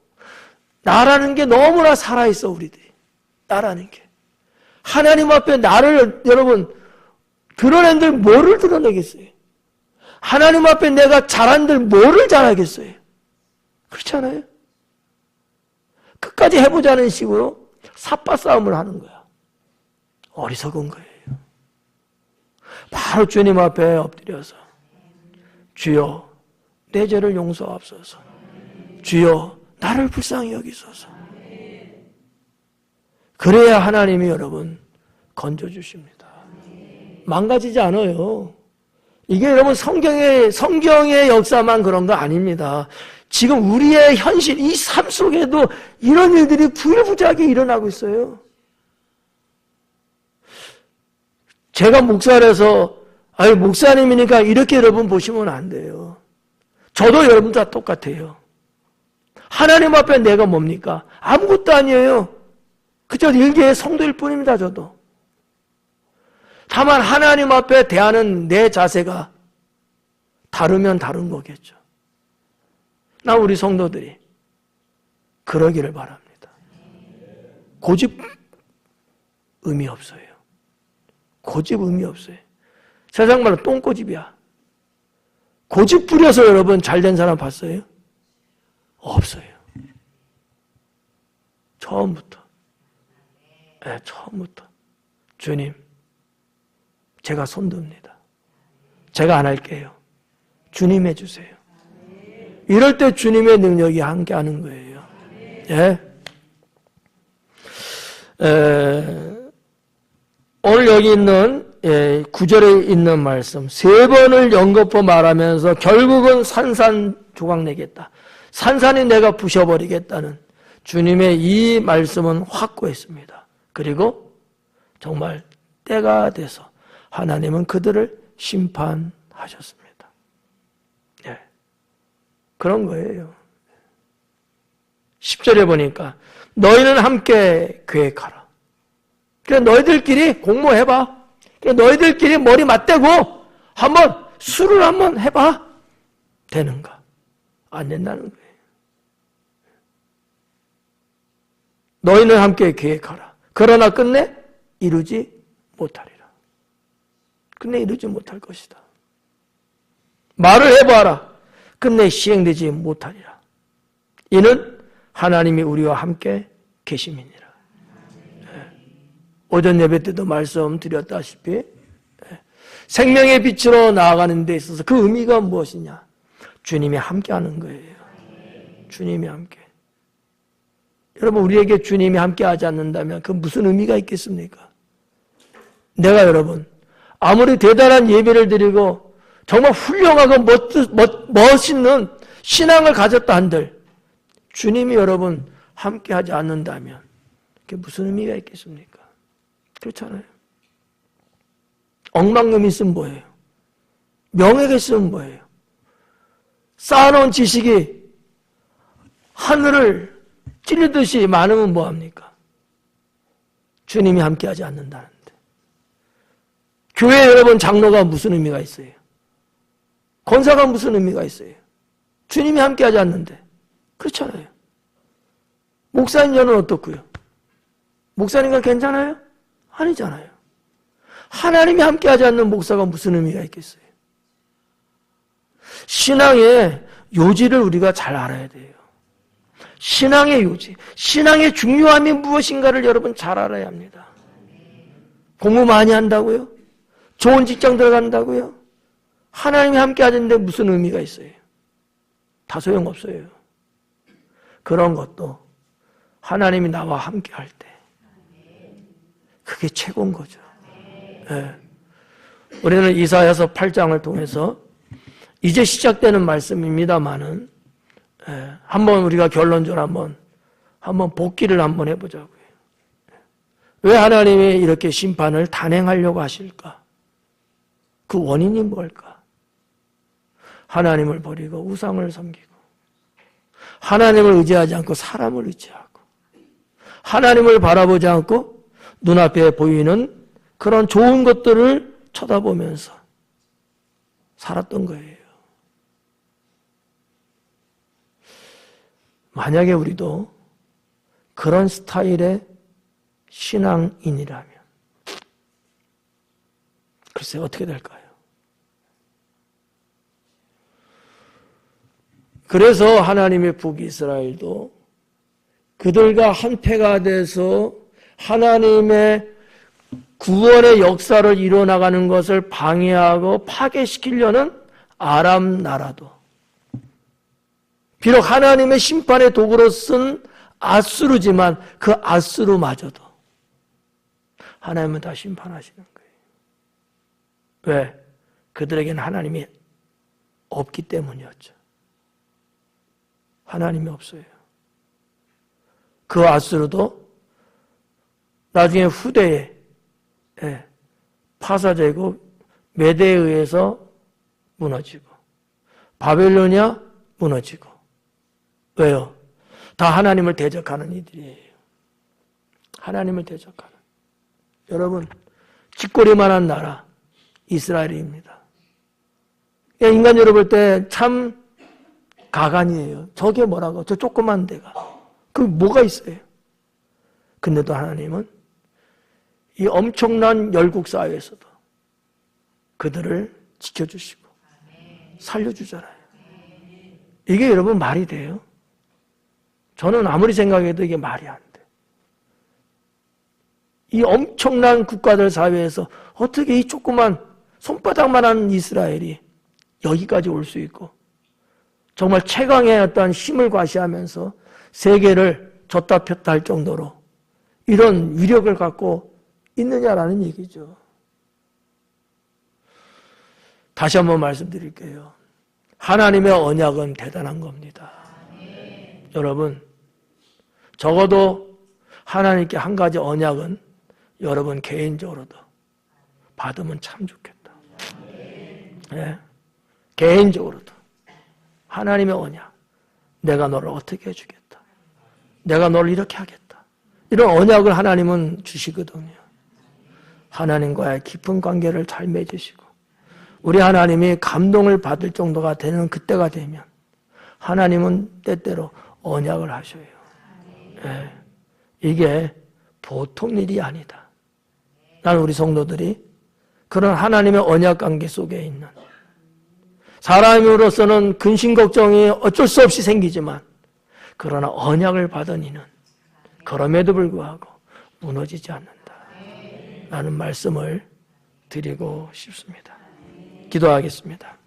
나라는 게 너무나 살아있어 우리들이. 나라는 게. 하나님 앞에 나를 여러분 드러낸들 뭐를 드러내겠어요? 하나님 앞에 내가 잘한들 뭐를 잘하겠어요? 그렇지 않아요? 끝까지 해보자는 식으로 삿바 싸움을 하는 거야. 어리석은 거예요. 바로 주님 앞에 엎드려서 주여 내 죄를 용서하옵소서. 주여 나를 불쌍히 여기소서. 그래야 하나님이 여러분 건져주십니다. 망가지지 않아요. 이게 여러분 성경의 역사만 그런 거 아닙니다. 지금 우리의 현실, 이 삶 속에도 이런 일들이 부일부재하게 일어나고 있어요. 제가 목사라서, 목사님이니까 이렇게 여러분 보시면 안 돼요. 저도 여러분과 똑같아요. 하나님 앞에 내가 뭡니까? 아무것도 아니에요. 그저 일개의 성도일 뿐입니다, 저도. 다만 하나님 앞에 대하는 내 자세가 다르면 다른 거겠죠. 나 우리 성도들이 그러기를 바랍니다. 고집 의미 없어요. 고집 의미 없어요. 세상 말로 똥고집이야. 고집 부려서 여러분 잘된 사람 봤어요? 없어요. 처음부터. 네, 처음부터. 주님, 제가 손듭니다. 제가 안 할게요. 주님 해주세요. 이럴 때 주님의 능력이 함께 하는 거예요. 예? 오늘 여기 있는 9절에 있는 말씀 3번을 연거푸 말하면서 결국은 산산조각 내겠다. 산산이 내가 부셔버리겠다는 주님의 이 말씀은 확고했습니다. 그리고 정말 때가 돼서 하나님은 그들을 심판하셨습니다. 예. 그런 거예요. 10절에 보니까 너희는 함께 계획하라. 그래 너희들끼리 공모해봐. 그래 너희들끼리 머리 맞대고 한번 술을 한번 해봐. 되는가? 안 된다는 거예요. 너희는 함께 계획하라. 그러나 끝내 이루지 못하리라. 끝내 이루지 못할 것이다. 말을 해봐라. 끝내 시행되지 못하리라. 이는 하나님이 우리와 함께 계심이니라. 오전 예배 때도 말씀드렸다시피 생명의 빛으로 나아가는 데 있어서 그 의미가 무엇이냐? 주님이 함께하는 거예요. 주님이 함께. 여러분 우리에게 주님이 함께하지 않는다면 그 무슨 의미가 있겠습니까? 내가 여러분 아무리 대단한 예배를 드리고 정말 훌륭하고 멋있는 신앙을 가졌다 한들 주님이 여러분 함께하지 않는다면 그게 무슨 의미가 있겠습니까? 그렇잖아요. 억만금 있으면 뭐예요? 명예가 있으면 뭐예요? 쌓아놓은 지식이 하늘을 찌르듯이 많으면 뭐합니까? 주님이 함께하지 않는다는데. 교회 여러분 장로가 무슨 의미가 있어요? 권사가 무슨 의미가 있어요? 주님이 함께하지 않는데. 그렇잖아요. 목사님 저는 어떻고요? 목사님과 괜찮아요? 아니잖아요. 하나님이 함께하지 않는 목사가 무슨 의미가 있겠어요? 신앙의 요지를 우리가 잘 알아야 돼요. 신앙의 요지, 신앙의 중요함이 무엇인가를 여러분 잘 알아야 합니다. 공부 많이 한다고요? 좋은 직장 들어간다고요? 하나님이 함께하는데 무슨 의미가 있어요? 다 소용없어요. 그런 것도 하나님이 나와 함께할 때 그게 최고인 거죠. 네. 우리는 이사야서 8장을 통해서 이제 시작되는 말씀입니다만은 한번 우리가 결론적으로 한번 복기를 한번 해보자고요. 왜 하나님이 이렇게 심판을 단행하려고 하실까? 그 원인이 뭘까? 하나님을 버리고 우상을 섬기고 하나님을 의지하지 않고 사람을 의지하고 하나님을 바라보지 않고 눈앞에 보이는 그런 좋은 것들을 쳐다보면서 살았던 거예요. 만약에 우리도 그런 스타일의 신앙인이라면 글쎄 어떻게 될까요? 그래서 하나님의 북이스라엘도 그들과 한패가 돼서 하나님의 구원의 역사를 이뤄나가는 것을 방해하고 파괴시키려는 아람 나라도, 비록 하나님의 심판의 도구로 쓴 아수르지만 그 아수르마저도 하나님은 다 심판하시는 거예요. 왜? 그들에게는 하나님이 없기 때문이었죠. 하나님이 없어요. 그 아수르도 나중에 후대에 파사되고 메대에 의해서 무너지고, 바벨로니아 무너지고. 왜요? 다 하나님을 대적하는 이들이에요. 하나님을 대적하는. 여러분, 쥐꼬리만한 나라 이스라엘입니다. 인간적으로 볼 때 참 가관이에요. 저게 뭐라고? 저 조그만 데가. 그 뭐가 있어요? 근데도 하나님은 이 엄청난 열국 사회에서도 그들을 지켜주시고 살려주잖아요. 이게 여러분 말이 돼요? 저는 아무리 생각해도 이게 말이 안 돼. 이 엄청난 국가들 사회에서 어떻게 이 조그만 손바닥만한 이스라엘이 여기까지 올 수 있고, 정말 최강의 어떤 힘을 과시하면서 세계를 졌다 폈다 할 정도로 이런 위력을 갖고 있느냐라는 얘기죠. 다시 한번 말씀드릴게요. 하나님의 언약은 대단한 겁니다. 여러분, 적어도 하나님께 한 가지 언약은 여러분 개인적으로도 받으면 참 좋겠다. 네. 개인적으로도 하나님의 언약, 내가 너를 어떻게 해주겠다, 내가 너를 이렇게 하겠다, 이런 언약을 하나님은 주시거든요. 하나님과의 깊은 관계를 잘 맺으시고 우리 하나님이 감동을 받을 정도가 되는 그때가 되면 하나님은 때때로 언약을 하셔요. 네. 이게 보통 일이 아니다. 나는 우리 성도들이 그런 하나님의 언약 관계 속에 있는, 사람으로서는 근심 걱정이 어쩔 수 없이 생기지만 그러나 언약을 받은 이는 그럼에도 불구하고 무너지지 않는다 라는 말씀을 드리고 싶습니다. 기도하겠습니다.